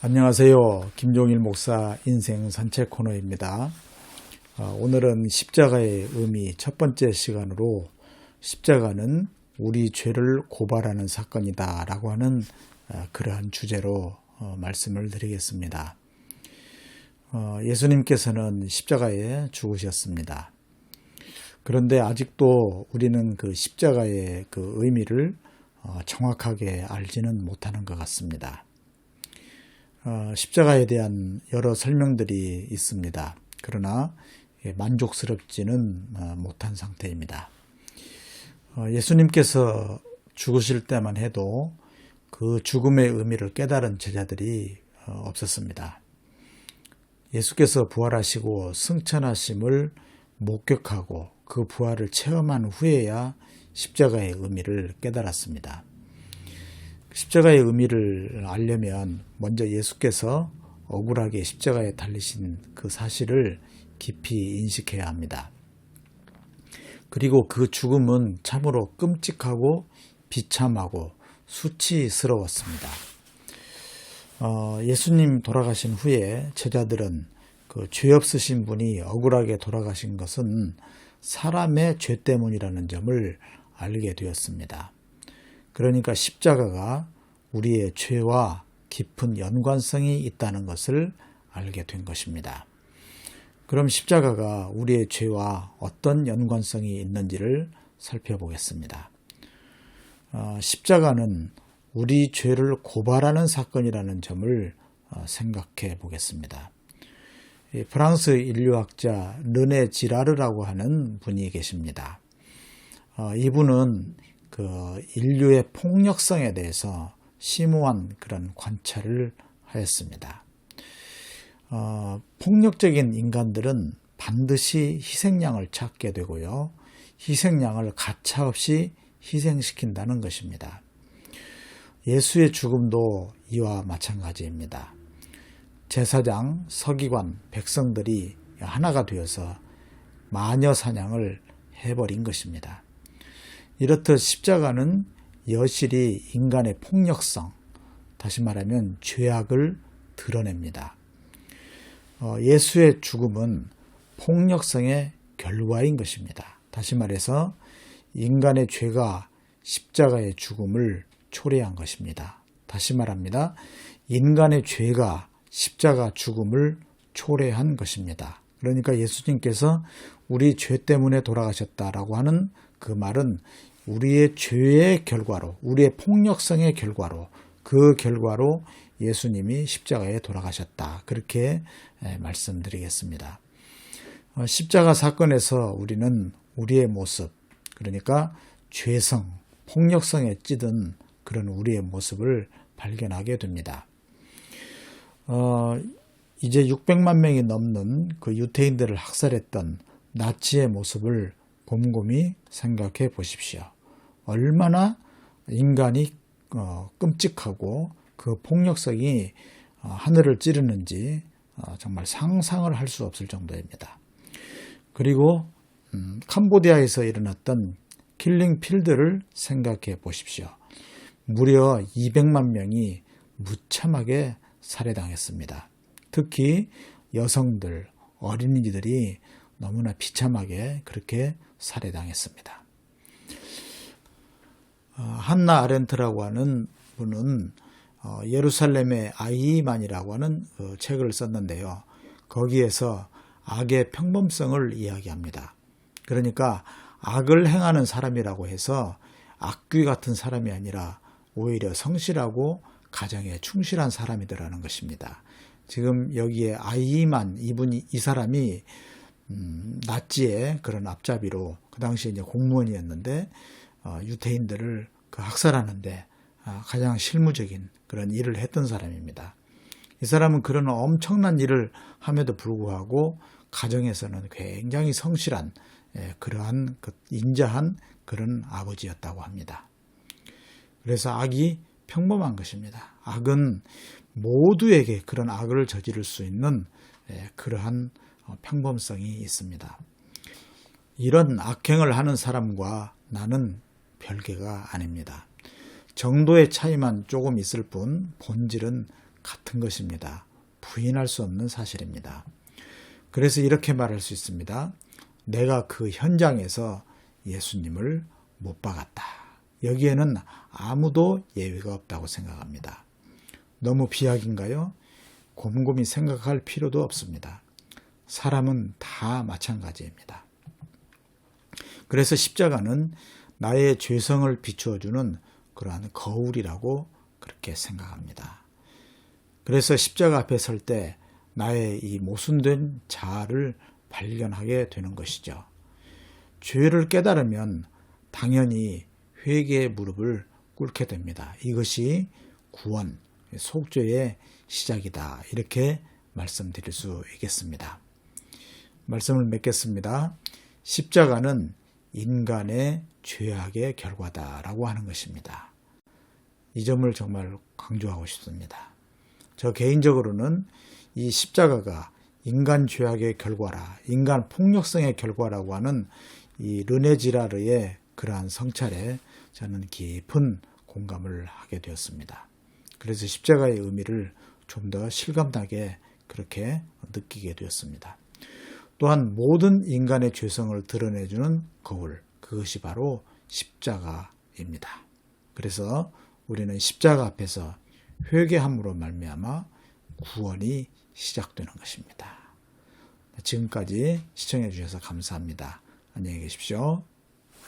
안녕하세요. 김종일 목사 인생 산책 코너입니다. 오늘은 십자가의 의미 첫 번째 시간으로 십자가는 우리 죄를 고발하는 사건이다 라고 하는 그러한 주제로 말씀을 드리겠습니다. 예수님께서는 십자가에 죽으셨습니다. 그런데 아직도 우리는 그 십자가의 그 의미를 정확하게 알지는 못하는 것 같습니다. 십자가에 대한 여러 설명들이 있습니다. 그러나 만족스럽지는 못한 상태입니다. 예수님께서 죽으실 때만 해도 그 죽음의 의미를 깨달은 제자들이 없었습니다. 예수께서 부활하시고 승천하심을 목격하고 그 부활을 체험한 후에야 십자가의 의미를 깨달았습니다. 십자가의 의미를 알려면 먼저 예수께서 억울하게 십자가에 달리신 그 사실을 깊이 인식해야 합니다. 그리고 그 죽음은 참으로 끔찍하고 비참하고 수치스러웠습니다. 예수님 돌아가신 후에 제자들은 그 죄 없으신 분이 억울하게 돌아가신 것은 사람의 죄 때문이라는 점을 알게 되었습니다. 그러니까 십자가가 우리의 죄와 깊은 연관성이 있다는 것을 알게 된 것입니다. 그럼 십자가가 우리의 죄와 어떤 연관성이 있는지를 살펴보겠습니다. 십자가는 우리 죄를 고발하는 사건이라는 점을 생각해 보겠습니다. 프랑스 인류학자 르네 지라르라고 하는 분이 계십니다. 이분은 그 인류의 폭력성에 대해서 심오한 그런 관찰을 하였습니다. 폭력적인 인간들은 반드시 희생양을 찾게 되고요. 희생양을 가차없이 희생시킨다는 것입니다. 예수의 죽음도 이와 마찬가지입니다. 제사장, 서기관, 백성들이 하나가 되어서 마녀 사냥을 해버린 것입니다. 이렇듯 십자가는 여실히 인간의 폭력성, 다시 말하면 죄악을 드러냅니다. 예수의 죽음은 폭력성의 결과인 것입니다. 다시 말해서 인간의 죄가 십자가의 죽음을 초래한 것입니다. 다시 말합니다. 인간의 죄가 십자가 죽음을 초래한 것입니다. 그러니까 예수님께서 우리 죄 때문에 돌아가셨다라고 하는 그 말은 우리의 죄의 결과로, 우리의 폭력성의 결과로, 그 결과로 예수님이 십자가에 돌아가셨다. 그렇게 말씀드리겠습니다. 십자가 사건에서 우리는 우리의 모습, 그러니까 죄성, 폭력성에 찌든 그런 우리의 모습을 발견하게 됩니다. 이제 600만 명이 넘는 그 유태인들을 학살했던 나치의 모습을 곰곰이 생각해 보십시오. 얼마나 인간이 끔찍하고 그 폭력성이 하늘을 찌르는지 정말 상상을 할 수 없을 정도입니다. 그리고 캄보디아에서 일어났던 킬링 필드를 생각해 보십시오. 무려 200만 명이 무참하게 살해당했습니다. 특히 여성들, 어린이들이 너무나 비참하게 그렇게 살해당했습니다. 한나 아렌트라고 하는 분은 예루살렘의 아이만이라고 하는 책을 썼는데요. 거기에서 악의 평범성을 이야기합니다. 그러니까 악을 행하는 사람이라고 해서 악귀 같은 사람이 아니라 오히려 성실하고 가정에 충실한 사람이더라는 것입니다. 지금 여기에 아이만 이 사람이 나치의 그런 앞잡이로 그 당시에 이제 공무원이었는데 유태인들을 그 학살하는데 가장 실무적인 그런 일을 했던 사람입니다. 이 사람은 그런 엄청난 일을 함에도 불구하고 가정에서는 굉장히 성실한 그러한 인자한 그런 아버지였다고 합니다. 그래서 악이 평범한 것입니다. 악은 모두에게 그런 악을 저지를 수 있는 그러한 평범성이 있습니다. 이런 악행을 하는 사람과 나는 별개가 아닙니다. 정도의 차이만 조금 있을 뿐 본질은 같은 것입니다. 부인할 수 없는 사실입니다. 그래서 이렇게 말할 수 있습니다. 내가 그 현장에서 예수님을 못 박았다. 여기에는 아무도 예외가 없다고 생각합니다. 너무 비약인가요? 곰곰이 생각할 필요도 없습니다. 사람은 다 마찬가지입니다. 그래서 십자가는 나의 죄성을 비추어주는 그러한 거울이라고 그렇게 생각합니다. 그래서 십자가 앞에 설 때 나의 이 모순된 자아를 발견하게 되는 것이죠. 죄를 깨달으면 당연히 회개의 무릎을 꿇게 됩니다. 이것이 구원, 속죄의 시작이다. 이렇게 말씀드릴 수 있겠습니다. 말씀을 맺겠습니다. 십자가는 인간의 죄악의 결과다라고 하는 것입니다. 이 점을 정말 강조하고 싶습니다. 저 개인적으로는 이 십자가가 인간 죄악의 결과라, 인간 폭력성의 결과라고 하는 이 르네 지라르의 그러한 성찰에 저는 깊은 공감을 하게 되었습니다. 그래서 십자가의 의미를 좀 더 실감나게 그렇게 느끼게 되었습니다. 또한 모든 인간의 죄성을 드러내주는 거울, 그것이 바로 십자가입니다. 그래서 우리는 십자가 앞에서 회개함으로 말미암아 구원이 시작되는 것입니다. 지금까지 시청해 주셔서 감사합니다. 안녕히 계십시오.